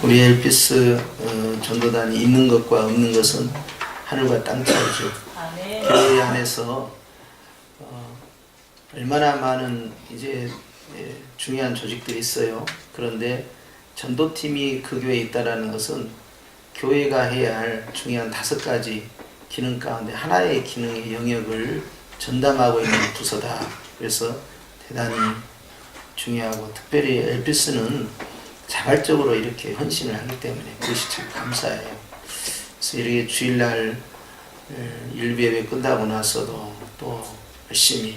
우리 엘피스 전도단이 있는 것과 없는 것은 하늘과 땅 차이죠. 교회 안에서 얼마나 많은 이제 중요한 조직들이 있어요. 그런데 전도팀이 그 교회에 있다라는 것은 교회가 해야 할 중요한 5가지 기능 가운데 하나의 기능의 영역을 전담하고 있는 부서다. 그래서 대단히 중요하고, 특별히 엘피스는 자발적으로 이렇게 헌신을 하기 때문에 그것이 참 감사해요. 그래서 이렇게 주일날 일배회 끝나고 나서도 또 열심히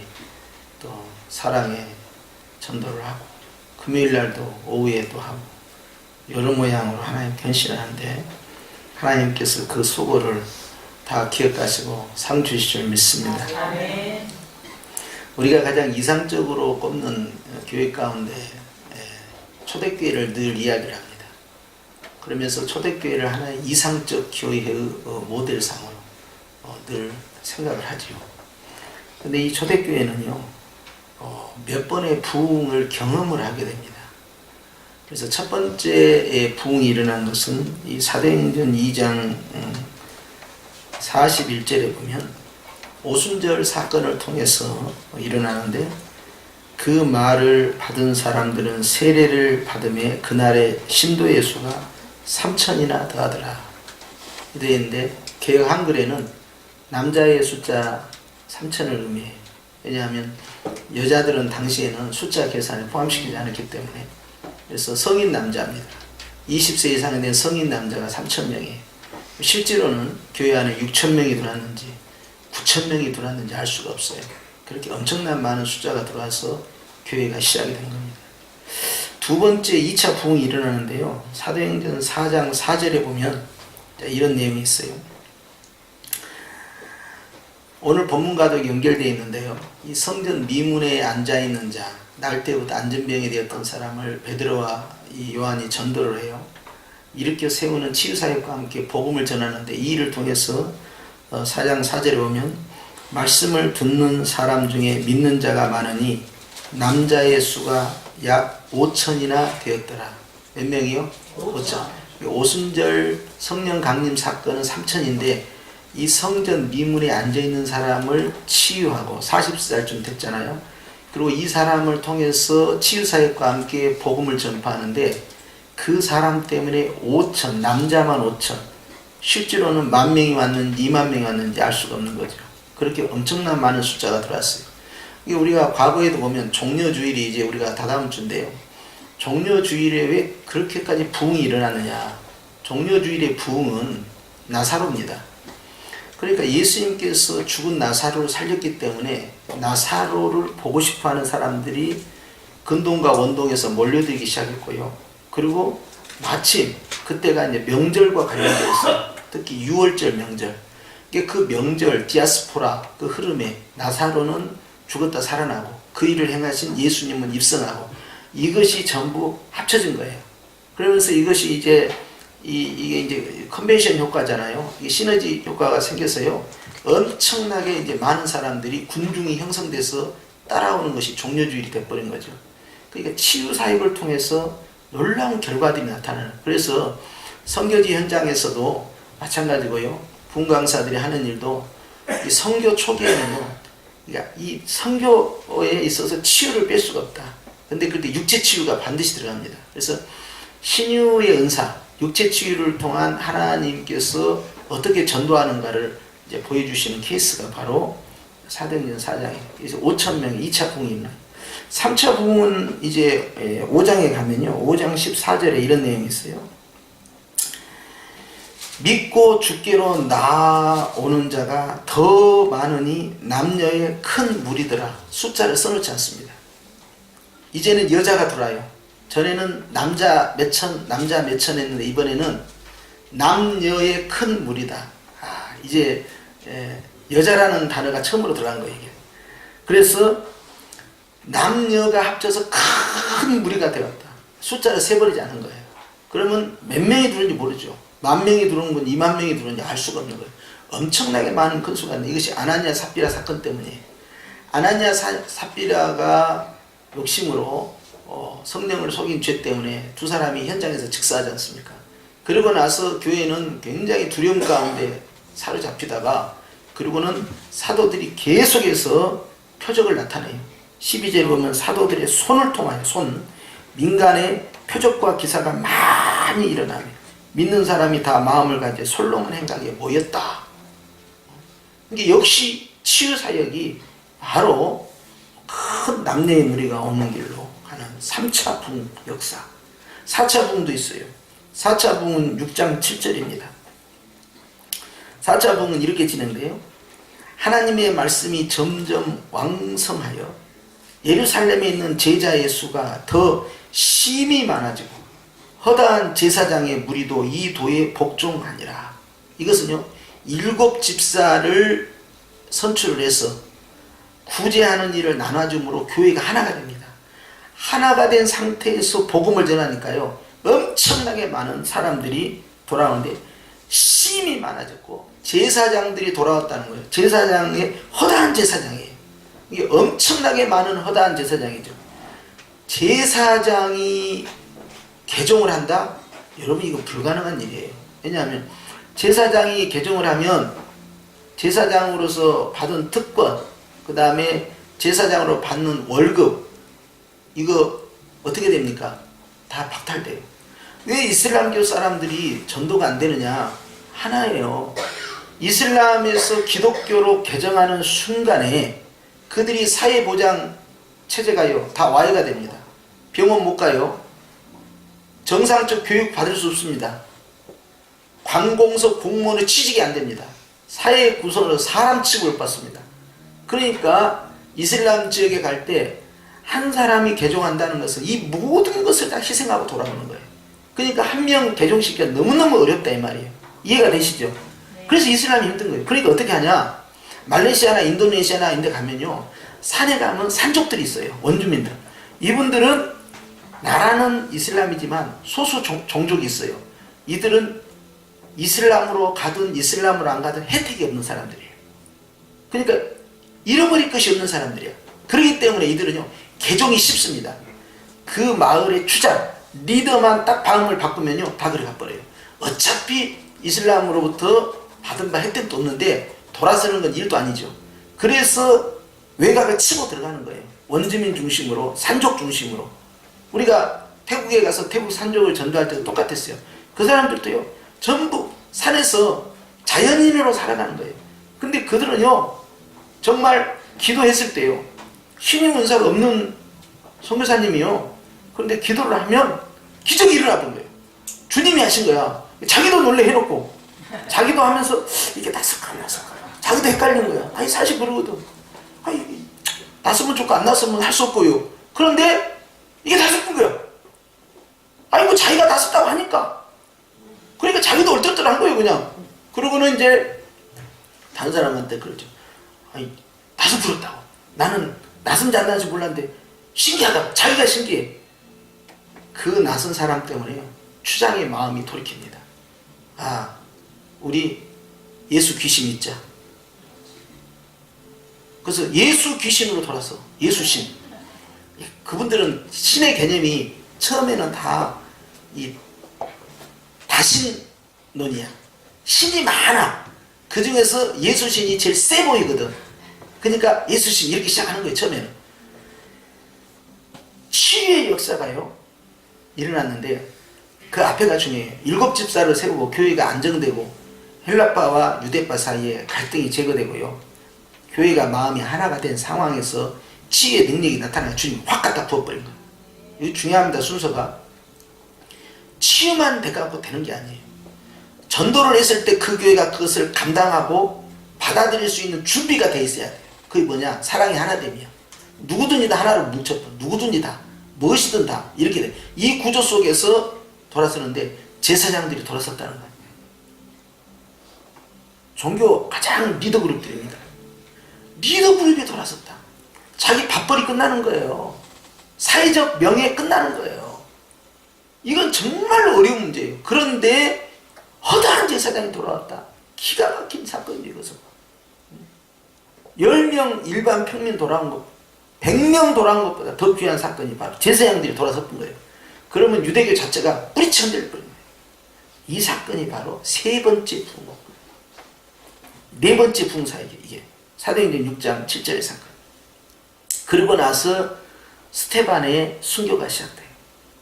또 사랑에 전도를 하고, 금요일날도 오후에 또 하고, 여러 모양으로 하나님 헌신을 하는데 하나님께서 그 수고를 다 기억하시고 상 주실 줄 믿습니다. 아멘. 우리가 가장 이상적으로 꼽는 교회 가운데 초대교회를 늘 이야기를 합니다. 그러면서 초대교회를 하나의 이상적 교회의 모델상으로 늘 생각을 하지요. 근데 이 초대교회는요, 몇 번의 부흥을 경험을 하게 됩니다. 그래서 첫 번째 부흥이 일어난 것은 이 사도행전 2장 41절에 보면 오순절 사건을 통해서 일어나는데, 그 말을 받은 사람들은 세례를 받음에 그날의 신도의 수가 3,000이나 더하더라. 이래 있는데 개역 한글에는 남자의 숫자 3,000을 의미해요. 왜냐하면 여자들은 당시에는 숫자 계산을 포함시키지 않았기 때문에. 그래서 성인 남자입니다. 20세 이상이 된 성인 남자가 3,000명이에요. 실제로는 교회 안에 6,000명이 들어왔는지 9,000명이 들어왔는지 알 수가 없어요. 그렇게 엄청난 많은 숫자가 들어와서 교회가 시작이 된 겁니다. 두 번째 2차 부흥이 일어나는데요, 사도행전 4장 4절에 보면 이런 내용이 있어요. 오늘 본문과도 연결되어 있는데요, 이 성전 미문에 앉아있는 자, 날 때부터 안전병이 되었던 사람을 베드로와 이 요한이 전도를 해요. 일으켜 세우는 치유사역과 함께 복음을 전하는데, 이 일을 통해서 4장 4절에 보면 말씀을 듣는 사람 중에 믿는 자가 많으니 남자의 수가 약 5,000이나 되었더라. 몇 명이요? 5,000. 오순절 성령 강림 사건은 3,000인데 이 성전 미문에 앉아있는 사람을 치유하고 40살쯤 됐잖아요. 그리고 이 사람을 통해서 치유사역과 함께 복음을 전파하는데, 그 사람 때문에 5,000, 남자만 5,000, 실제로는 10,000명이 왔는지 20,000명이 왔는지 알 수가 없는 거죠. 그렇게 엄청난 많은 숫자가 들어왔어요. 이게 우리가 과거에도 보면 종려주일이 이제 우리가 다다음 주인데요, 종려주일에 왜 그렇게까지 부흥이 일어났느냐. 종려주일의 부흥은 나사로입니다. 그러니까 예수님께서 죽은 나사로를 살렸기 때문에 나사로를 보고 싶어하는 사람들이 근동과 원동에서 몰려들기 시작했고요. 그리고 마침 그때가 이제 명절과 관련되어 있어요. 특히 6월절 명절. 그 명절 디아스포라 그 흐름에 나사로는 죽었다 살아나고 그 일을 행하신 예수님은 입성하고, 이것이 전부 합쳐진 거예요. 그러면서 이것이 이제 이게 이제 컨벤션 효과잖아요. 이게 시너지 효과가 생겨서요, 엄청나게 이제 많은 사람들이 군중이 형성돼서 따라오는 것이 종려주일이 돼버린 거죠. 그러니까 치유 사역을 통해서 놀라운 결과들이 나타나는. 그래서 선교지 현장에서도 마찬가지고요, 분강사들이 하는 일도 이 선교 초기에는요, 그러니까 이 선교에 있어서 치유를 뺄 수가 없다. 근데 그때 육체 치유가 반드시 들어갑니다. 그래서 신유의 은사, 육체 치유를 통한 하나님께서 어떻게 전도하는가를 이제 보여주시는 케이스가 바로 사도행전 4장이에요. 그래서 5,000명이 2차 부흥입니다. 3차 부흥은 이제 5장에 가면요, 5장 14절에 이런 내용이 있어요. 믿고 주께로 나오는 자가 더 많으니 남녀의 큰 무리더라. 숫자를 써놓지 않습니다. 이제는 여자가 들어와요. 전에는 남자 몇 천 했는데 이번에는 남녀의 큰 무리다. 이제 여자라는 단어가 처음으로 들어간 거예요. 이게. 그래서 남녀가 합쳐서 큰 무리가 되었다. 숫자를 세버리지 않은 거예요. 그러면 몇 명이 들어오는지 모르죠. 10,000명이 들어온 건지 20,000명이 들어오는지 알 수가 없는 거예요. 엄청나게 많은 큰 수가 있는데, 이것이 아나니아 삽비라 사건 때문에 아나니아 삽비라가 욕심으로 성령을 속인 죄 때문에 두 사람이 현장에서 즉사하지 않습니까? 그러고 나서 교회는 굉장히 두려움 가운데 사로잡히다가 그리고는 사도들이 계속해서 표적을 나타내요. 12절에 보면 사도들의 손을 통하여 민간의 표적과 기사가 많이 일어나며 믿는 사람이 다 마음을 가져 솔로몬 행각에 모였다. 이게 역시 치유사역이 바로 큰 남녀의 무리가 오는 길로 가는 3차 붕 역사. 4차 붕도 있어요. 4차 붕은 6장 7절입니다. 4차 붕은 이렇게 진행돼요. 하나님의 말씀이 점점 왕성하여 예루살렘에 있는 제자의 수가 더 심히 많아지고 허다한 제사장의 무리도 이 도에 복종하니라. 이것은요, 7 집사를 선출을 해서 구제하는 일을 나눠줌으로 교회가 하나가 됩니다. 하나가 된 상태에서 복음을 전하니까요, 엄청나게 많은 사람들이 돌아오는데 심히 많아졌고 제사장들이 돌아왔다는 거예요. 제사장의 허다한 제사장이에요. 이게 엄청나게 많은 허다한 제사장이죠. 제사장이 개종을 한다? 여러분, 이거 불가능한 일이에요. 왜냐하면 제사장이 개종을 하면 제사장으로서 받은 특권, 그 다음에 제사장으로 받는 월급, 이거 어떻게 됩니까? 다 박탈돼요. 왜 이슬람교 사람들이 전도가 안 되느냐? 하나예요. 이슬람에서 기독교로 개정하는 순간에 그들이 사회보장 체제가요, 다 와해가 됩니다. 병원 못 가요. 정상적 교육 받을 수 없습니다. 관공서 공무원은 취직이 안 됩니다. 사회 구성으로 사람 취급을 받습니다. 그러니까 이슬람 지역에 갈 때 한 사람이 개종한다는 것은 이 모든 것을 다 희생하고 돌아오는 거예요. 그러니까 한 명 개종시키기가 너무너무 어렵다 이 말이에요. 이해가 되시죠? 그래서 이슬람이 힘든 거예요. 그러니까 어떻게 하냐? 말레이시아나 인도네시아나 이런 데 가면요, 산에 가면 산족들이 있어요. 원주민들. 이분들은 나라는 이슬람이지만 소수 종족이 있어요. 이들은 이슬람으로 가든 이슬람으로 안 가든 혜택이 없는 사람들이에요. 그러니까 잃어버릴 것이 없는 사람들이야. 그렇기 때문에 이들은요, 개종이 쉽습니다. 그 마을의 주장, 리더만 딱 마음을 바꾸면요, 다 그래 가버려요. 어차피 이슬람으로부터 받은 바 혜택도 없는데 돌아서는 건 일도 아니죠. 그래서 외곽을 치고 들어가는 거예요. 원주민 중심으로, 산족 중심으로. 우리가 태국에 가서 태국 산족을 전도할 때도 똑같았어요. 그 사람들도요, 전부 산에서 자연인으로 살아가는 거예요. 근데 그들은요, 정말 기도했을 때요, 신임 은사가 없는 선교사님이요, 그런데 기도를 하면 기적이 일어나 본 거예요. 주님이 하신 거야. 자기도 놀래 해놓고, 자기도 하면서 이게 났을까 자기도 헷갈리는 거야. 아니 사실 그러거든. 아니 났으면 좋고 안 났으면 할 수 없고요. 그런데 이게 났을 거야. 아이고 자기가 났었다고 하니까. 그러니까 자기도 얼떨떨한 거예요 그냥. 그러고는 이제 다른 사람한테 그러죠. 아니 나서 불었다고. 나는 났은지 안 났는지 몰랐는데 신기하다고. 자기가 신기해. 그 낯선 사람 때문에 추장의 마음이 돌이킵니다. 아, 우리 예수 귀신 믿자. 그래서 예수 귀신으로 돌아서 예수 신. 그분들은 신의 개념이 처음에는 다 이 다신론이야. 신이 많아. 그 중에서 예수 신이 제일 세 보이거든. 그러니까 예수 신 이렇게 시작하는 거예요 처음에는. 치유의 역사가요 일어났는데 그 앞에가 중요해요. 7 집사를 세우고 교회가 안정되고 헬라파와 유대파 사이에 갈등이 제거되고요. 교회가 마음이 하나가 된 상황에서 치유의 능력이 나타나서 주님이 확 갖다 부어버린 거예요. 이거 중요합니다. 순서가. 치유만 돼갖고 되는 게 아니에요. 전도를 했을 때 그 교회가 그것을 감당하고 받아들일 수 있는 준비가 돼 있어야 돼요. 그게 뭐냐? 사랑이 하나됨이야. 누구든지 다 하나로 뭉쳤던, 누구든지 다, 무엇이든 다 이렇게 돼. 이 구조 속에서 돌아서는데 제사장들이 돌아섰다는 거예요. 종교 가장 리더 그룹들입니다. 리더 그룹이 돌아섰다. 자기 밥벌이 끝나는 거예요. 사회적 명예 끝나는 거예요. 이건 정말로 어려운 문제예요. 그런데 허다한 제사장이 돌아왔다. 기가 막힌 사건이죠. 이것은 10명 일반 평민 돌아온 거 100명 돌아온 것보다 더 귀한 사건이 바로 제사장들이 돌아섰던 거예요. 그러면 유대교 자체가 뿌리쳐 흔들릴 거예요. 이 사건이 바로 세 번째 부흥, 네 번째 부흥사예요. 이게 사도행전 6장 7절의 사건. 그리고 나서 스테반의 순교가 시작돼요.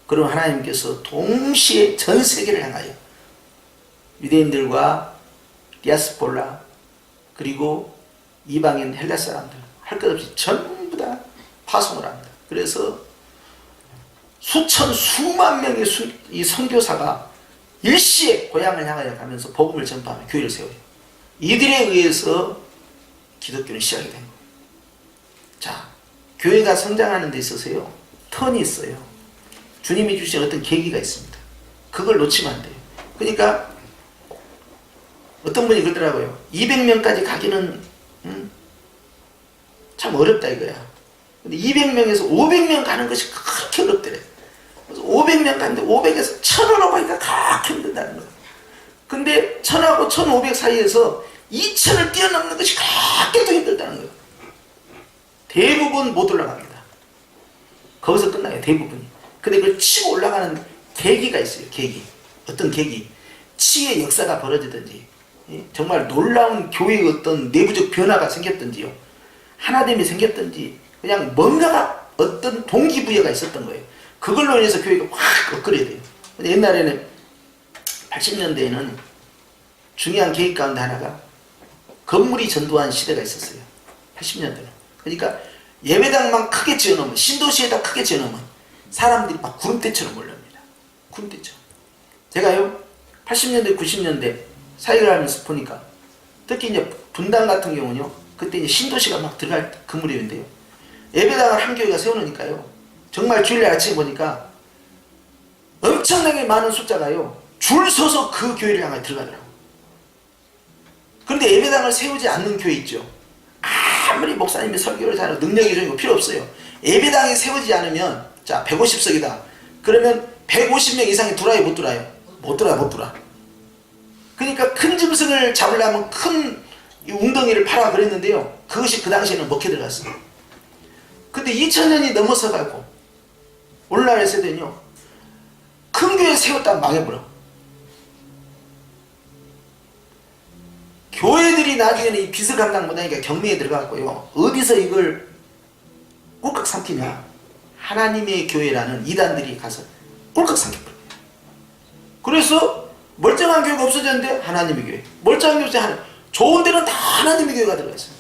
그리고 하나님께서 동시에 전 세계를 향하여 유대인들과 디아스폴라 그리고 이방인 헬라 사람들 할 것 없이 전부 다 파송을 합니다. 그래서 수만 명의 이 선교사가 일시에 고향을 향하여 가면서 복음을 전파하며 교회를 세워요. 이들에 의해서 기독교는 시작이 된 거예요. 자, 교회가 성장하는 데 있어서요, 턴이 있어요. 주님이 주신 어떤 계기가 있습니다. 그걸 놓치면 안 돼요. 그러니까 어떤 분이 그러더라고요. 200명까지 가기는 참 어렵다 이거야. 근데 200명에서 500명 가는 것이 그렇게 어렵더래. 그래서 500명 가는데 500에서 1000으로 가기가 그렇게 힘든다는 거예요. 근데 1000하고 1500 사이에서 2000을 뛰어넘는 것이 그렇게도 힘들다는 거예요. 대부분 못 올라갑니다. 거기서 끝나요. 대부분이. 근데 그걸 치고 올라가는 계기가 있어요. 계기. 어떤 계기. 치유의 역사가 벌어지든지 정말 놀라운 교회의 어떤 내부적 변화가 생겼든지요. 하나됨이 생겼든지 그냥 뭔가가 어떤 동기부여가 있었던 거예요. 그걸로 인해서 교회가 확 엇그려야 돼요. 근데 옛날에는 80년대에는 중요한 계획 가운데 하나가 건물이 전도한 시대가 있었어요. 80년대는. 그러니까 예배당만 크게 지어놓으면, 신도시에다 크게 지어놓으면 사람들이 막 구름대처럼 몰려옵니다. 구름대처럼. 제가요 80년대 90년대 사역을 하면서 보니까 특히 이제 분당 같은 경우는요, 그때 이제 신도시가 막 들어갈 그 무렵인데요, 예배당을 한 교회가 세우니까요 정말 주일날 아침에 보니까 엄청나게 많은 숫자가요 줄 서서 그 교회를 향해 들어가더라고요. 그런데 예배당을 세우지 않는 교회 있죠. 아무리 목사님이 설교를 잘하고 능력이 좋은 거 필요 없어요. 예배당이 세우지 않으면, 자 150석이다 그러면 150명 이상이 들어와요 못 들어와요? 못 들어와. 그러니까 큰 짐승을 잡으려면 큰 웅덩이를 파라 그랬는데요, 그것이 그 당시에는 먹혀 들어갔어요. 근데 2000년이 넘어서 가고 오늘날 세대는요 큰 교회 세웠다면 망해버려. 교회들이 나중에는 이 빚을 감당 못하니까 경매에 들어갔고요, 어디서 이걸 꿀꺽 삼키냐, 하나님의 교회라는 이단들이 가서 꿀꺽 삼켜버려요. 그래서 멀쩡한 교회가 없어졌는데 하나님의 교회, 멀쩡한 교회 하나, 좋은 데는 다 하나님의 교회가 들어가 있어요.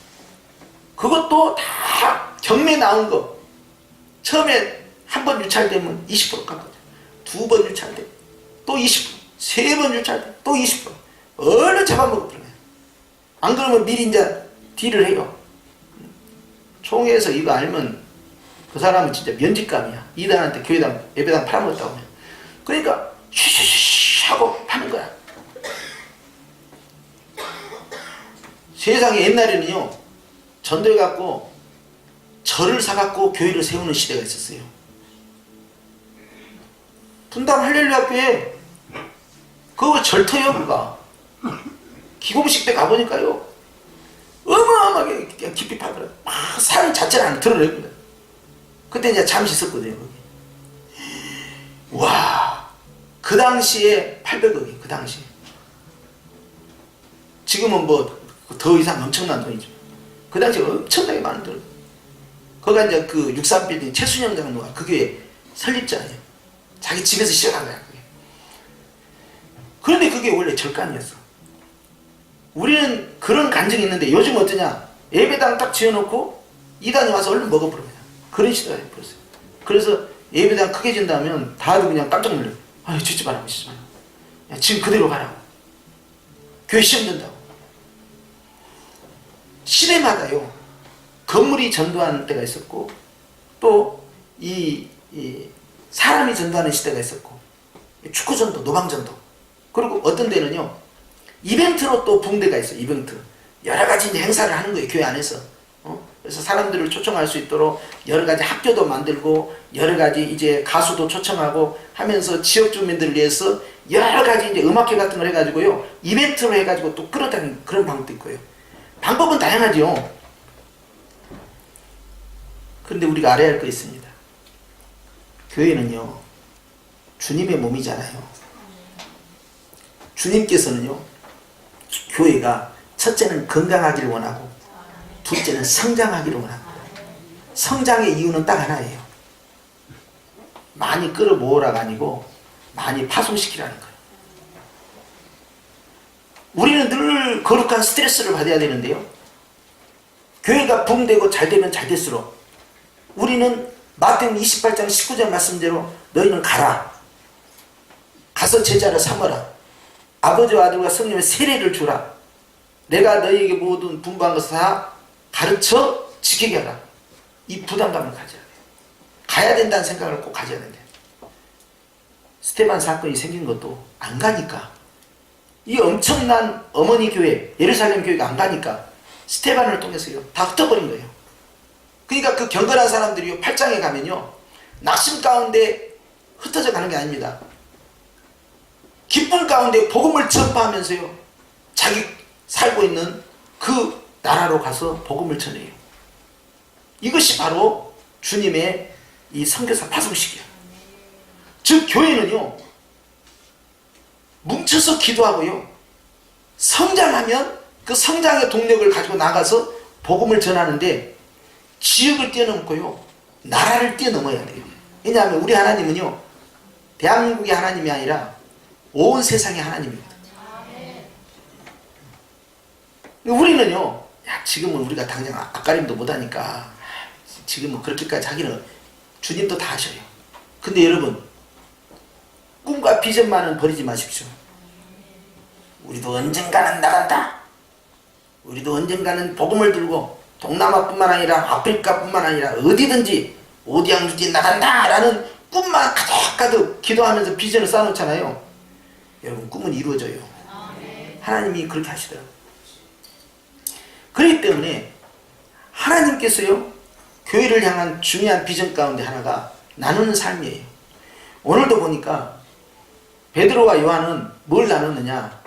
그것도 다 경매 나온 거. 처음에 한 번 유찰되면 20% 깎아줘요. 두 번 유찰되면 또 20%, 세 번 유찰되면 또 20%. 얼른 잡아먹어버려요. 안 그러면 미리 이제 딜을 해요. 총회에서 이거 알면 그 사람은 진짜 면직감이야. 이단한테 교회당, 예배당 팔아먹었다고 하면. 그러니까 쉬쉬쉬 하고 파는 거야. 세상에 옛날에는요 전도해갖고 절을 사갖고 교회를 세우는 시대가 있었어요. 분당 할렐루야 교회 그거 절터요. 그거 기공식 때 가보니까요 어마어마하게 깊이 파더라고요. 막 산 자체를 안 드러내거든요. 그때 이제 잠시 있었거든요 거기. 와, 그 당시에 800억이, 그 당시에. 지금은 뭐 더 이상 엄청난 돈이죠. 그 당시에 엄청나게 많은 돈. 거기가 이제 그 63빌딩 최순영 장로가 그 교회 설립자예요. 자기 집에서 시작한 거야 그게. 그런데 그게 원래 절간이었어. 우리는 그런 간증이 있는데 요즘 어떠냐, 예배당 딱 지어놓고 이단이 와서 얼른 먹어버려요. 그런 시대가 돼버렸어요. 그래서 예배당 크게 진다면 다들 그냥 깜짝 놀라요. 아유 짓지 말라고, 짓지 말라고. 지금 그대로 가라고. 교회 시험 된다고. 시대마다요 건물이 전도하는 때가 있었고, 또 이 사람이 전도하는 시대가 있었고, 축구 전도, 노방 전도, 그리고 어떤 데는요 이벤트로 또 붕대가 있어요. 이벤트 여러 가지 이제 행사를 하는 거예요 교회 안에서. 그래서 사람들을 초청할 수 있도록 여러 가지 학교도 만들고 여러 가지 이제 가수도 초청하고 하면서 지역 주민들을 위해서 여러 가지 이제 음악회 같은 걸 해가지고요 이벤트로 해가지고 또 끌어다니는 그런 방법도 있고요. 방법은 다양하죠. 그런데 우리가 알아야 할 거 있습니다. 교회는요, 주님의 몸이잖아요. 주님께서는요, 교회가 첫째는 건강하기를 원하고 둘째는 성장하기를 원합니다. 성장의 이유는 딱 하나예요. 많이 끌어모으라가 아니고 많이 파송시키라는 거예요. 우리는 늘 거룩한 스트레스를 받아야 되는데요, 교회가 붕되고 잘되면 잘될수록 우리는 마태복음 28장 19절 말씀대로 너희는 가라. 가서 제자를 삼아라. 아버지와 아들과 성령의 세례를 주라. 내가 너희에게 모든 분부한 것을 다 가르쳐 지키게 하라. 이 부담감을 가져야 돼요. 가야 된다는 생각을 꼭 가져야 된대요. 스테반 사건이 생긴 것도 안 가니까, 이 엄청난 어머니 교회, 예루살렘 교회가 안 가니까 스테반을 통해서요 다 흩어버린 거예요. 그러니까 그 경건한 사람들이요 8장에 가면요 낙심 가운데 흩어져 가는 게 아닙니다. 기쁨 가운데 복음을 전파하면서요 자기 살고 있는 그 나라로 가서 복음을 전해요. 이것이 바로 주님의 이 선교사 파송식이야. 즉 교회는요 뭉쳐서 기도하고요 성장하면 그 성장의 동력을 가지고 나가서 복음을 전하는데 지역을 뛰어넘고요 나라를 뛰어넘어야 돼요. 왜냐하면 우리 하나님은요 대한민국의 하나님이 아니라 온 세상의 하나님입니다. 우리는요 야 지금은 우리가 당장 앞가림도 못하니까 지금은 그렇게까지 하기는 주님도 다 하셔요. 근데 여러분 꿈과 비전만은 버리지 마십시오. 우리도 언젠가는 나간다. 우리도 언젠가는 복음을 들고 동남아뿐만 아니라 아프리카뿐만 아니라 어디든지 오디양주지 나간다 라는 꿈만 가득가득 기도하면서 비전을 쌓아놓잖아요. 여러분 꿈은 이루어져요. 하나님이 그렇게 하시더라고요. 그렇기 때문에 하나님께서요 교회를 향한 중요한 비전 가운데 하나가 나누는 삶이에요. 오늘도 보니까 베드로와 요한은 뭘 나눴느냐?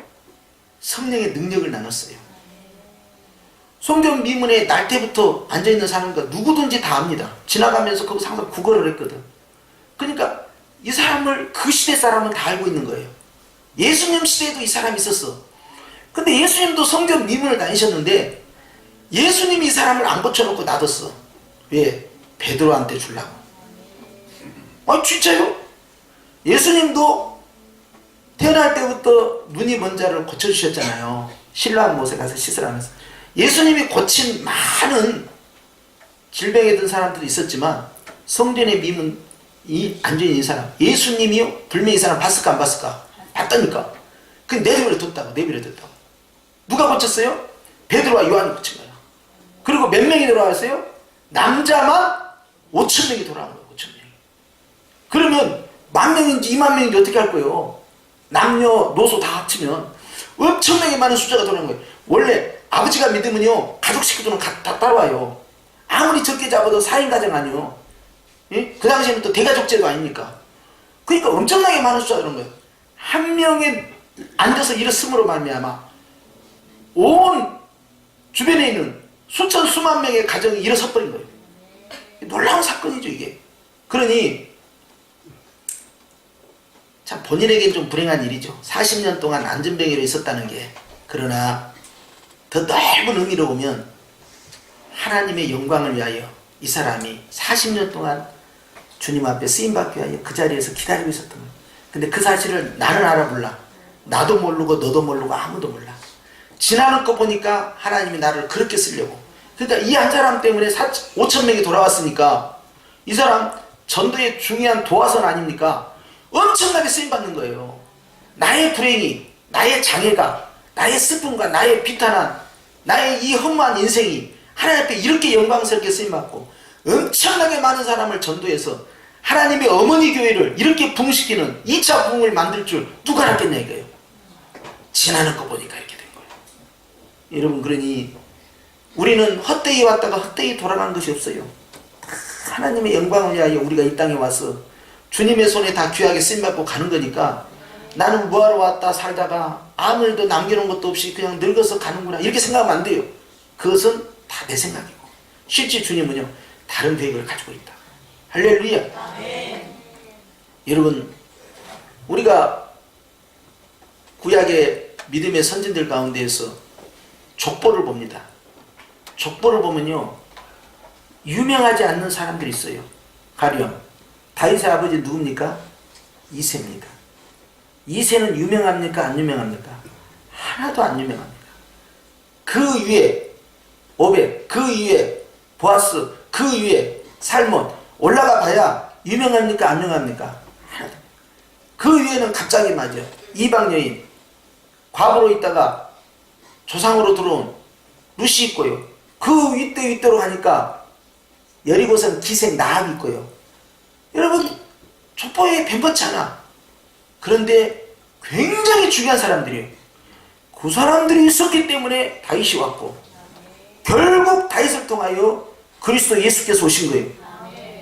성령의 능력을 나눴어요. 성전 미문에 날 때부터 앉아있는 사람과 누구든지 다 압니다. 지나가면서 거기서 항상 구걸을 했거든. 그러니까 이 사람을 그 시대 사람은 다 알고 있는 거예요. 예수님 시대에도 이 사람이 있었어. 근데 예수님도 성전 미문을 다니셨는데 예수님이 이 사람을 안 고쳐놓고 놔뒀어. 왜? 베드로한테 주려고. 아 진짜요? 예수님도 태어날 때부터 눈이 먼 자를 고쳐주셨잖아요. 실로암 못에 가서 씻으라면서. 예수님이 고친 많은 질병에 든 사람들도 있었지만 성전의 미문 이 앉아있는 이 사람 예수님이요? 분명히 이 사람 봤을까 안 봤을까? 봤다니까. 그 내버려 뒀다고. 누가 고쳤어요? 베드로와 요한이 고친 거야. 그리고 몇 명이 돌아왔어요? 남자만 5,000명이 돌아온 거예요. 5,000명이. 그러면 10,000명인지 20,000명인지 어떻게 할 거예요? 남녀 노소 다 합치면 엄청나게 많은 숫자가 돌아온 거예요. 원래 아버지가 믿으면요 가족 식구들은 다 따라와요. 아무리 적게 잡아도 4인 가정 아니요. 예? 그 당시에는 또 대가족제도 아닙니까? 그러니까 엄청나게 많은 숫자가 그런 거예요. 한 명에 앉아서 일었음으로 말미암아 온 주변에 있는 수천 수만 명의 가정이 일어서버린 거예요. 놀라운 사건이죠 이게. 그러니 참 본인에겐 좀 불행한 일이죠. 40년 동안 안전병으로 있었다는 게. 그러나 더 넓은 의미로 보면 하나님의 영광을 위하여 이 사람이 40년 동안 주님 앞에 쓰임받기 위하여 그 자리에서 기다리고 있었던 거예요. 근데 그 사실을 나는 알아 몰라. 나도 모르고 너도 모르고 아무도 몰라. 지나는 거 보니까 하나님이 나를 그렇게 쓰려고. 그러니까 이 한 사람 때문에 5,000명이 돌아왔으니까 이 사람 전도의 중요한 도화선 아닙니까? 엄청나게 쓰임받는 거예요. 나의 불행이, 나의 장애가, 나의 슬픔과 나의 비탄한, 나의 이 허무한 인생이 하나님 앞에 이렇게 영광스럽게 쓰임받고 엄청나게 많은 사람을 전도해서 하나님의 어머니 교회를 이렇게 부흥시키는 2차 부흥을 만들 줄 누가 알았겠냐 이거예요. 지나는 거 보니까 이렇게 된 거예요. 여러분 그러니 우리는 헛되이 왔다가 헛되이 돌아간 것이 없어요. 하나님의 영광을 위하여 우리가 이 땅에 와서 주님의 손에 다 귀하게 쓰임받고 가는 거니까 나는 뭐하러 왔다 살다가 아무 일도 남겨놓은 것도 없이 그냥 늙어서 가는구나 이렇게 생각하면 안 돼요. 그것은 다 내 생각이고 실제 주님은요 다른 계획을 가지고 있다. 할렐루야. 여러분, 우리가 구약의 믿음의 선진들 가운데에서 족보를 봅니다. 족보를 보면요, 유명하지 않는 사람들이 있어요. 가령 다윗의 아버지 누굽니까? 이새입니다. 이새는 유명합니까? 안 유명합니까? 하나도 안 유명합니다. 그 위에 오벳, 그 위에 보아스, 그 위에 살몬 올라가 봐야 유명합니까? 안 유명합니까? 하나도. 그 위에는 갑자기 맞아 이방 여인, 과부로 있다가 조상으로 들어온 루시 있고요. 그 윗대로 가니까 여리고성 기생 나합 있고요. 여러분, 족보에 뱀벗지 않아. 그런데 굉장히 중요한 사람들이에요. 그 사람들이 있었기 때문에 다윗이 왔고, 결국 다윗을 통하여 그리스도 예수께서 오신 거예요.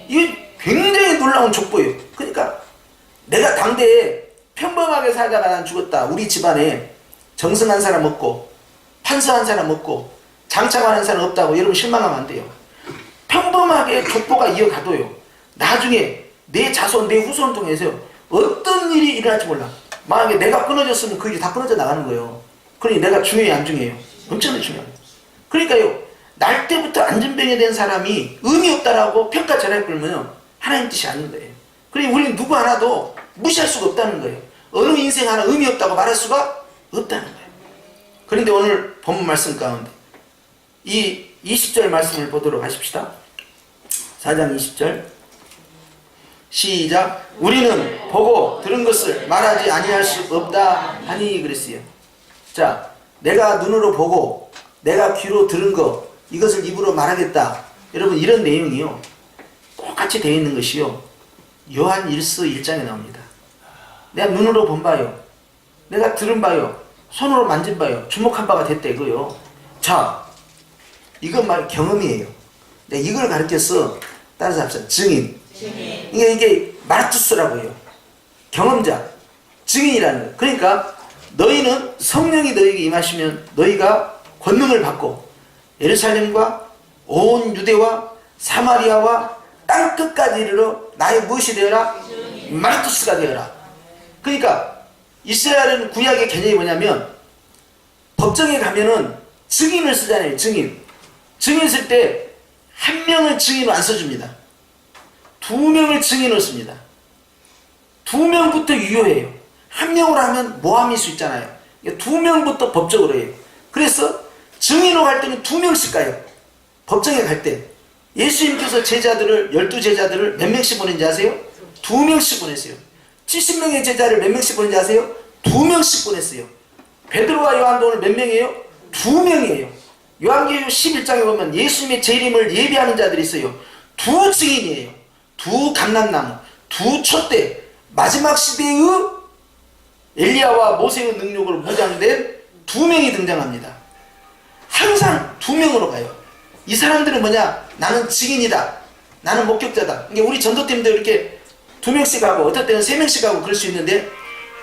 이게 굉장히 놀라운 족보예요. 그러니까 내가 당대에 평범하게 살다가 난 죽었다. 우리 집안에 정승한 사람 없고 판서한 사람 없고 장차관한 사람 없다고 여러분 실망하면 안 돼요. 평범하게 족보가 이어가도요, 나중에 내 자손, 내 후손을 통해서 어떤 일이 일어날지 몰라. 만약에 내가 끊어졌으면 그 일이 다 끊어져 나가는 거예요. 그러니 내가 중요해요, 안 중요해요? 엄청나게 중요해요. 그러니까요, 날 때부터 안전병에 된 사람이 의미 없다라고 평가 전할 거면 하나님 뜻이 아닌 거예요. 그러니 우리는 누구 하나도 무시할 수가 없다는 거예요. 어느 인생 하나 의미 없다고 말할 수가 없다는 거예요. 그런데 오늘 본문 말씀 가운데 이 20절 말씀을 보도록 하십시다. 4장 20절 시작. 우리는 보고 들은 것을 말하지 아니할 수 없다 하니 그랬어요. 자, 내가 눈으로 보고 내가 귀로 들은 거, 이것을 입으로 말하겠다. 여러분, 이런 내용이요, 똑같이 되어 있는 것이요, 요한 1서 1장에 나옵니다. 내가 눈으로 본 바요, 내가 들은 바요, 손으로 만진 바요, 주목한 바가 됐다 이거요. 자, 이건 말 경험이에요. 내가 이걸 가르쳐서 따라서 합시다. 증인. 이게 마르투스라고 해요. 경험자, 증인이라는 거예요. 그러니까 너희는 성령이 너희에게 임하시면 너희가 권능을 받고 예루살렘과 온 유대와 사마리아와 땅끝까지 이르러 나의 무엇이 되어라? 마르투스가 되어라. 그러니까 이스라엘은 구약의 개념이 뭐냐면, 법정에 가면은 증인을 쓰잖아요. 증인 쓸 때 한 명을 증인으로 안 써줍니다. 두 명을 증인으로 씁니다. 두 명부터 유효해요. 한 명으로 하면 모함일 수 있잖아요. 두 명부터 법적으로 해요. 그래서 증인으로 갈 때는 두 명씩 가요. 법정에 갈 때. 예수님께서 제자들을, 12제자들을 몇 명씩 보낸지 아세요? 두 명씩 보냈어요. 70명의 제자를 몇 명씩 보낸지 아세요? 두 명씩 보냈어요. 베드로와 요한도 오늘 몇 명이에요? 두 명이에요. 요한계시록 11장에 보면 예수님의 재림을 예비하는 자들이 있어요. 두 증인이에요. 두 감람나무, 두 촛대, 마지막 시대의 엘리야와 모세의 능력으로 무장된 두 명이 등장합니다. 항상 두 명으로 가요. 이 사람들은 뭐냐? 나는 증인이다. 나는 목격자다. 그러니까 우리 전도팀도 이렇게 두 명씩 가고, 어떨 때는 세 명씩 가고 그럴 수 있는데,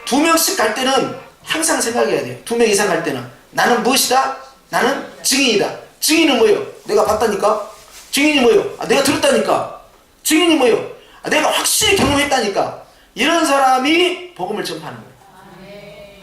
두 명씩 갈 때는 항상 생각해야 돼요. 두 명 이상 갈 때는 나는 무엇이다? 나는 증인이다. 증인은 뭐예요? 내가 봤다니까. 증인이 뭐예요? 내가 들었다니까. 증인이 뭐예요? 내가 확실히 경험했다니까. 이런 사람이 복음을 전파하는 거예요.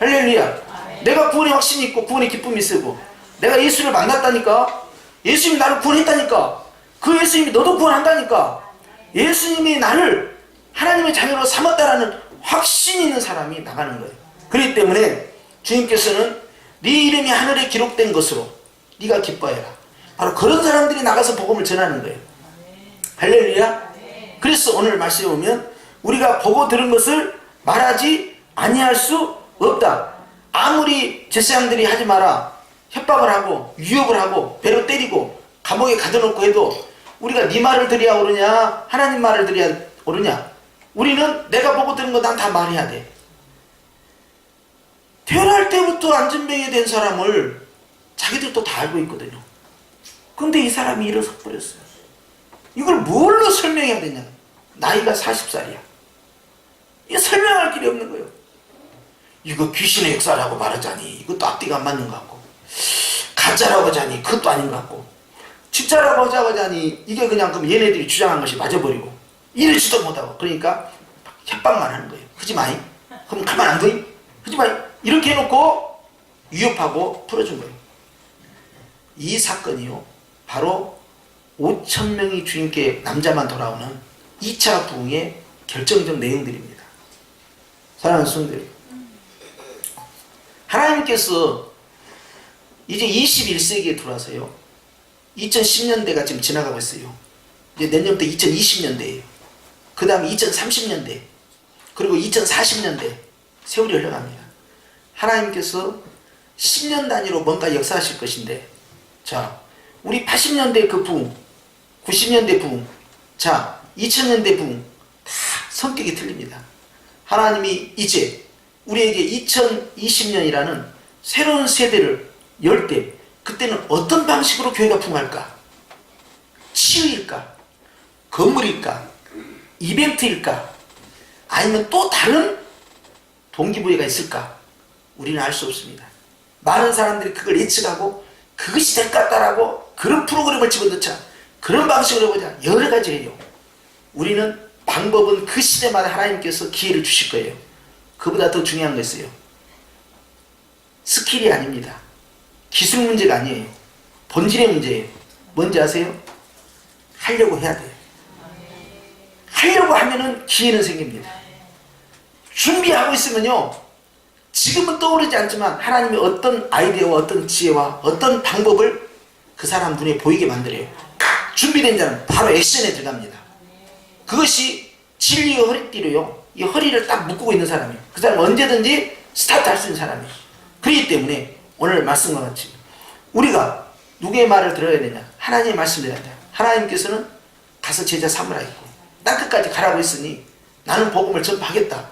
할렐루야. 내가 구원의 확신이 있고 구원의 기쁨이 있고, 내가 예수를 만났다니까. 예수님이 나를 구원했다니까. 그 예수님이 너도 구원한다니까. 예수님이 나를 하나님의 자녀로 삼았다라는 확신이 있는 사람이 나가는 거예요. 그렇기 때문에 주님께서는 네 이름이 하늘에 기록된 것으로 네가 기뻐해라. 바로 그런 사람들이 나가서 복음을 전하는 거예요. 할렐루야. 그래서 오늘 말씀에 보면 우리가 보고 들은 것을 말하지 아니할 수 없다. 아무리 제사장들이 하지 마라, 협박을 하고 유혹을 하고 배로 때리고 감옥에 가둬놓고 해도 우리가 네 말을 들어야 오르냐 하나님 말을 들어야 오르냐? 우리는 내가 보고 들은 거 난 다 말해야 돼. 태어날 때부터 안전병이 된 사람을 자기들도 다 알고 있거든요. 근데 이 사람이 일어서 버렸어요. 이걸 뭘로 설명해야 되냐? 나이가 40살이야. 이거 설명할 길이 없는 거예요. 이거 귀신의 역사라고 말하자니 이것도 앞뒤가 안 맞는 것 같고, 가짜라고 하자니 그것도 아닌 것 같고, 진짜라고 하자니 이게 그냥 그럼 얘네들이 주장한 것이 맞아버리고 이러지도 못하고 그러니까 협박만 하는 거예요. 하지 마이. 그럼 가만 안 둬이. 하지 마이. 이렇게 해놓고 위협하고 풀어준 거예요. 이 사건이요. 바로 5,000명이 주님께 남자만 돌아오는 2차 부흥의 결정적 내용들입니다. 사랑하는 성도들, 하나님께서 이제 21세기에 들어와서요. 2010년대가 지금 지나가고 있어요. 이제 내년부터 2020년대예요. 그 다음에 2030년대, 그리고 2040년대 세월이 흘러갑니다. 하나님께서 10년 단위로 뭔가 역사하실 것인데, 자, 우리 80년대 그 부흥, 90년대 부흥, 자, 2000년대 부흥 다 성격이 틀립니다. 하나님이 이제 우리에게 2020년이라는 새로운 세대를 열 때 그때는 어떤 방식으로 교회가 부흥할까? 치유일까? 건물일까? 이벤트일까? 아니면 또 다른 동기부여가 있을까? 우리는 알 수 없습니다. 많은 사람들이 그걸 예측하고 그것이 될 것 같다라고 그런 프로그램을 집어넣자, 그런 방식으로 해보자, 여러 가지 해요. 우리는 방법은 그 시대마다 하나님께서 기회를 주실 거예요. 그보다 더 중요한 거 있어요. 스킬이 아닙니다. 기술 문제가 아니에요. 본질의 문제예요. 뭔지 아세요? 하려고 해야 돼요. 하려고 하면은 기회는 생깁니다. 준비하고 있으면요, 지금은 떠오르지 않지만 하나님이 어떤 아이디어와 어떤 지혜와 어떤 방법을 그 사람 눈에 보이게 만들어요. 준비된 자는 바로 액션에 들어갑니다. 그것이 진리의 허리띠로요, 이 허리를 딱 묶고 있는 사람이에요. 그 사람은 언제든지 스타트 할 수 있는 사람이에요. 그렇기 때문에 오늘 말씀과 같이 우리가 누구의 말을 들어야 되냐? 하나님의 말씀을 들어야 돼요. 하나님께서는 가서 제자 삼으라 했고 땅끝까지 가라고 했으니 나는 복음을 전파하겠다.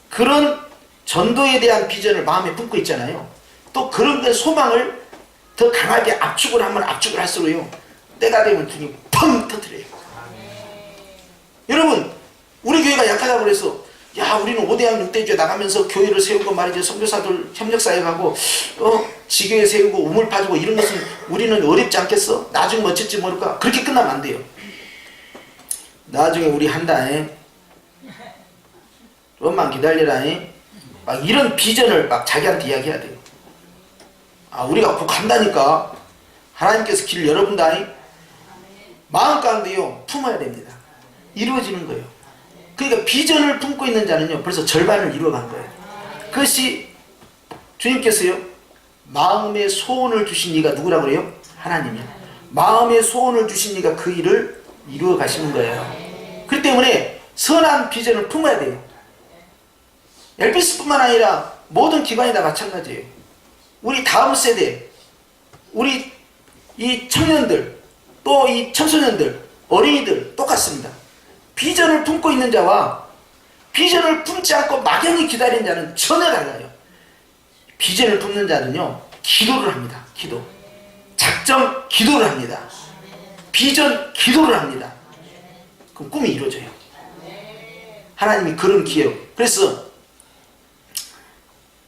그런 전도에 대한 비전을 마음에 품고 있잖아요. 또 그런 그 소망을 더 강하게 압축을 하면 압축을 할수록요, 때가 되면 등이 펑 터뜨려요. 여러분, 우리 교회가 약하다고 그래서 야, 우리는 5대양 6대주에 나가면서 교회를 세우고 말이죠. 선교사들 협력사역하고 지교회 세우고 우물 파주고 이런 것은 우리는 어렵지 않겠어? 나중에 어쩔지 모를까? 그렇게 끝나면 안 돼요. 나중에 우리 한다. 좀만 기다려라. 막 이런 비전을 막 자기한테 이야기해야 돼요. 아, 우리가 곧 간다니까. 하나님께서 길을 열어본다. 마음 가운데요, 품어야 됩니다. 이루어지는 거예요. 그러니까 비전을 품고 있는 자는요, 벌써 절반을 이루어간 거예요. 그것이 주님께서요, 마음의 소원을 주신 이가 누구라고 그래요? 하나님이요. 마음의 소원을 주신 이가 그 일을 이루어 가시는 거예요. 그렇기 때문에 선한 비전을 품어야 돼요. 엘피스뿐만 아니라 모든 기관이 다 마찬가지예요. 우리 다음 세대, 우리 이 청년들, 또 이 청소년들, 어린이들 똑같습니다. 비전을 품고 있는 자와 비전을 품지 않고 막연히 기다리는 자는 전혀 달라요. 비전을 품는 자는요, 기도를 합니다. 기도. 작정 기도를 합니다. 비전 기도를 합니다. 그럼 꿈이 이루어져요. 하나님이 그런 기회요. 그래서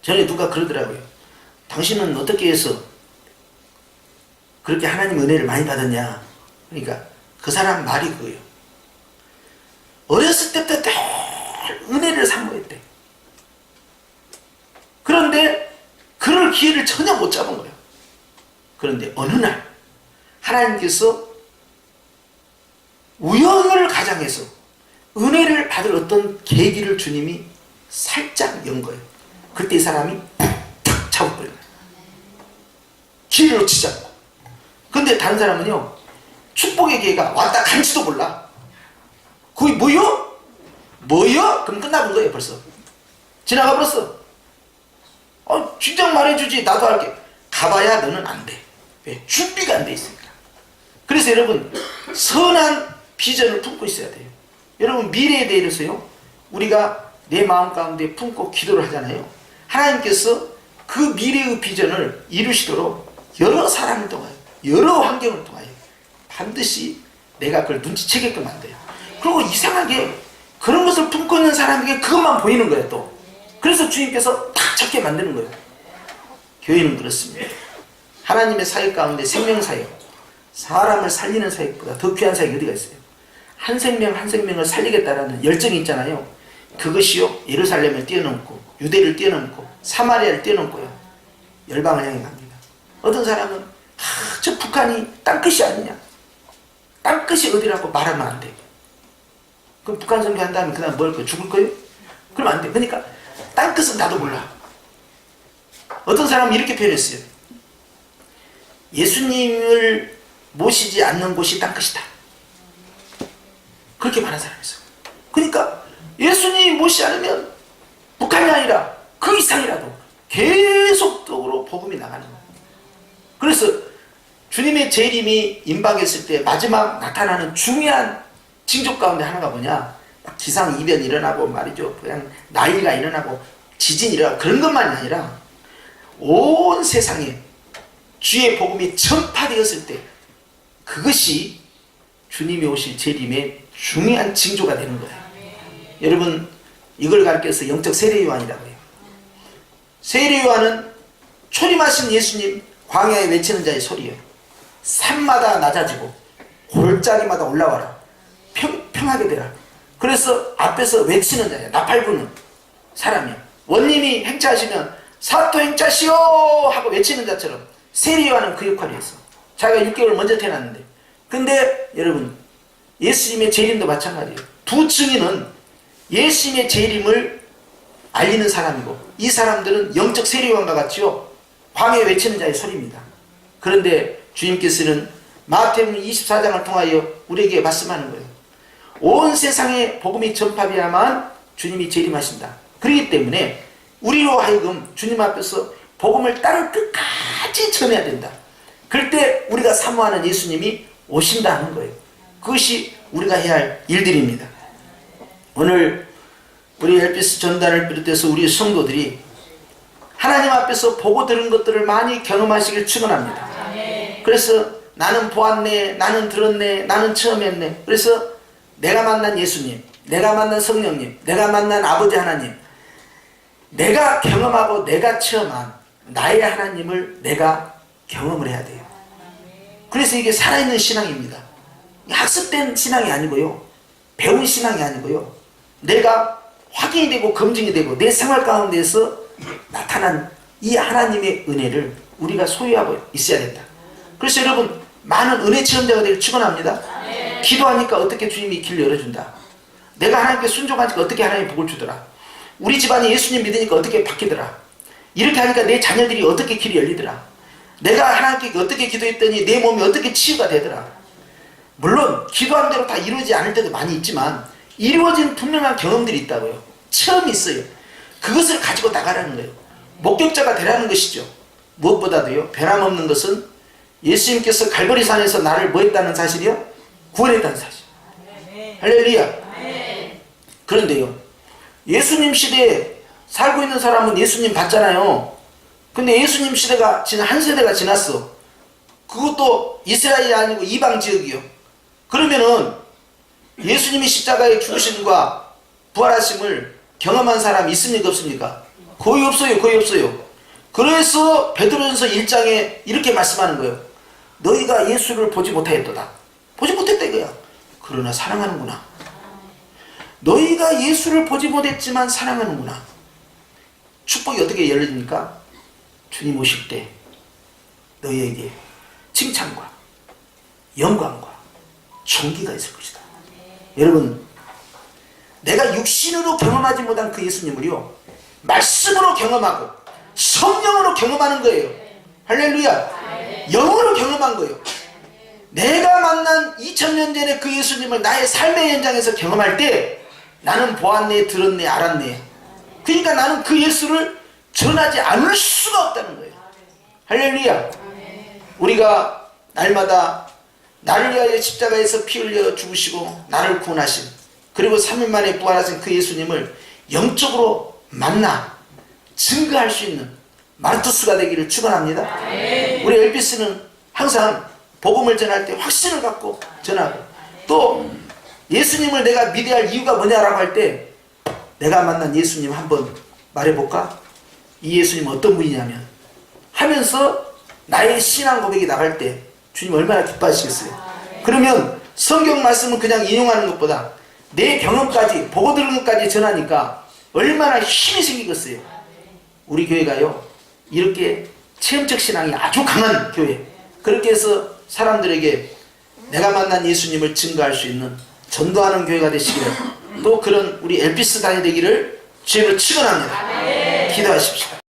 전에 누가 그러더라고요. 당신은 어떻게 해서 그렇게 하나님 은혜를 많이 받았냐. 그러니까 그 사람 말이 그거예요. 어렸을 때부터 늘 은혜를 사모했대. 그런데 그럴 기회를 전혀 못 잡은 거예요. 그런데 어느 날 하나님께서 우연을 가장해서 은혜를 받을 어떤 계기를 주님이 살짝 연 거예요. 그때 이 사람이 탁 잡아버린 거예요. 기회를 놓치지 않고. 근데 다른 사람은요, 축복의 기회가 왔다 간지도 몰라. 그게 뭐요? 뭐요? 그럼 끝나본 거예요. 벌써 지나가 버렸어. 진작 말해주지. 나도 할게. 가봐야 너는 안 돼. 왜? 준비가 안 돼 있으니까. 그래서 여러분, 선한 비전을 품고 있어야 돼요. 여러분, 미래에 대해서요, 우리가 내 마음 가운데 품고 기도를 하잖아요. 하나님께서 그 미래의 비전을 이루시도록 여러 사람을 통하여, 여러 환경을 통하여 반드시 내가 그걸 눈치채게끔 만들어요. 그리고 이상하게 그런 것을 품고 있는 사람에게 그것만 보이는 거예요. 또 그래서 주님께서 딱 잡게 만드는 거예요. 교회는 그렇습니다. 하나님의 사역 가운데 생명사역, 사람을 살리는 사역보다 더 귀한 사역이 어디가 있어요? 한 생명 한 생명을 살리겠다라는 열정이 있잖아요. 그것이요 예루살렘을 뛰어넘고 유대를 뛰어넘고 사마리아를 뛰어넘고요 열방을 향해 갑니다. 어떤 사람은 저 북한이 땅끝이 아니냐, 땅끝이 어디라고 말하면 안 돼. 그럼 북한 선교한 다음에 그 다음 뭐 할 거예요? 죽을 거예요? 그럼 안 돼. 그러니까 땅끝은 나도 몰라. 어떤 사람은 이렇게 표현했어요. 예수님을 모시지 않는 곳이 땅끝이다. 그렇게 말한 사람이 있어요. 그러니까 예수님 모시지 않으면 북한이 아니라 그 이상이라도 계속적으로 복음이 나가는 거예요. 그래서 주님의 재림이 임박했을 때 마지막 나타나는 중요한 징조 가운데 하나가 뭐냐, 기상이변이 일어나고 말이죠, 그냥 난리가 일어나고 지진이 일어나고 그런 것만이 아니라 온 세상에 주의 복음이 전파되었을 때 그것이 주님이 오실 재림의 중요한 징조가 되는 거예요. 여러분, 이걸 가르쳐서 영적 세례요한이라고 해요. 세례요한은 초림하신 예수님 광야에 외치는 자의 소리예요. 산마다 낮아지고 골짜기마다 올라와라, 평하게 되라. 그래서 앞에서 외치는 자예요. 나팔 부는 사람이요. 원님이 행차하시면 사토 행차시오 하고 외치는 자처럼 세례요한은 그 역할을 했어. 자기가 6개월 먼저 태어났는데. 근데 여러분, 예수님의 재림도 마찬가지예요. 두 증인은 예수님의 재림을 알리는 사람이고, 이 사람들은 영적 세례요한과 같이요 광야에 외치는 자의 소리입니다. 그런데 주님께서는 마태복음 24장을 통하여 우리에게 말씀하는 거예요. 온 세상에 복음이 전파되야만 주님이 재림하신다. 그렇기 때문에 우리로 하여금 주님 앞에서 복음을 땅 끝까지 전해야 된다. 그럴 때 우리가 사모하는 예수님이 오신다는 거예요. 그것이 우리가 해야 할 일들입니다. 오늘 우리 엘피스 전단을 비롯해서 우리 성도들이 하나님 앞에서 보고 들은 것들을 많이 경험하시길 축원합니다. 그래서 나는 보았네, 나는 들었네, 나는 처음 했네. 그래서 내가 만난 예수님, 내가 만난 성령님, 내가 만난 아버지 하나님, 내가 경험하고 내가 체험한 나의 하나님을 내가 경험을 해야 돼요. 그래서 이게 살아있는 신앙입니다. 학습된 신앙이 아니고요, 배운 신앙이 아니고요, 내가 확인이 되고 검증이 되고 내 생활 가운데서 나타난 이 하나님의 은혜를 우리가 소유하고 있어야 된다. 그래서 여러분, 많은 은혜 체험자가 되길 축원합니다. 기도하니까 어떻게 주님이 길 열어준다. 내가 하나님께 순종하니까 어떻게 하나님이 복을 주더라. 우리 집안이 예수님 믿으니까 어떻게 바뀌더라. 이렇게 하니까 내 자녀들이 어떻게 길이 열리더라. 내가 하나님께 어떻게 기도했더니 내 몸이 어떻게 치유가 되더라. 물론 기도한 대로 다 이루어지지 않을 때도 많이 있지만 이루어진 분명한 경험들이 있다고요. 체험이 있어요. 그것을 가지고 나가라는 거예요. 목격자가 되라는 것이죠. 무엇보다도요, 변함없는 것은 예수님께서 갈보리산에서 나를 뭐 했다는 사실이요? 구원했다는 사실. 할렐루야. 그런데요, 예수님 시대에 살고 있는 사람은 예수님 봤잖아요. 근데 예수님 시대가 한 세대가 지났어. 그것도 이스라엘이 아니고 이방 지역이요. 그러면은 예수님이 십자가에 죽으심과 부활하심을 경험한 사람이 있습니까, 없습니까? 거의 없어요. 거의 없어요. 그래서 베드로전서 1장에 이렇게 말씀하는 거예요. 너희가 예수를 보지 못하였도다. 보지 못했다 이거야. 그러나 사랑하는구나. 너희가 예수를 보지 못했지만 사랑하는구나. 축복이 어떻게 열려집니까? 주님 오실 때 너희에게 칭찬과 영광과 존귀가 있을 것이다. 여러분, 내가 육신으로 경험하지 못한 그 예수님을요, 말씀으로 경험하고 성령으로 경험하는 거예요. 할렐루야. 영으로 경험한 거예요. 내가 만난 2000년 전에 그 예수님을 나의 삶의 현장에서 경험할 때 나는 보았네, 들었네, 알았네. 그러니까 나는 그 예수를 전하지 않을 수가 없다는 거예요. 할렐루야. 우리가 날마다 나를 위하여 십자가에서 피 흘려 죽으시고 나를 구원하신, 그리고 3일 만에 부활하신 그 예수님을 영적으로 만나 증거할 수 있는 마르투스가 되기를 축원합니다. 우리 엘피스는 항상 복음을 전할 때 확신을 갖고 전하고, 또 예수님을 내가 믿어야 할 이유가 뭐냐라고 할 때 내가 만난 예수님 한번 말해볼까? 이 예수님 어떤 분이냐면 하면서 나의 신앙 고백이 나갈 때 주님 얼마나 기뻐하시겠어요. 그러면 성경 말씀은 그냥 인용하는 것보다 내 경험까지 보고 들은 것까지 전하니까 얼마나 힘이 생기겠어요. 우리 교회가요 이렇게 체험적 신앙이 아주 강한 교회, 그렇게 해서 사람들에게 내가 만난 예수님을 증거할 수 있는 전도하는 교회가 되시기를, 또 그런 우리 엘피스 단이 되기를 주님을 축원합니다. 기도하십시오.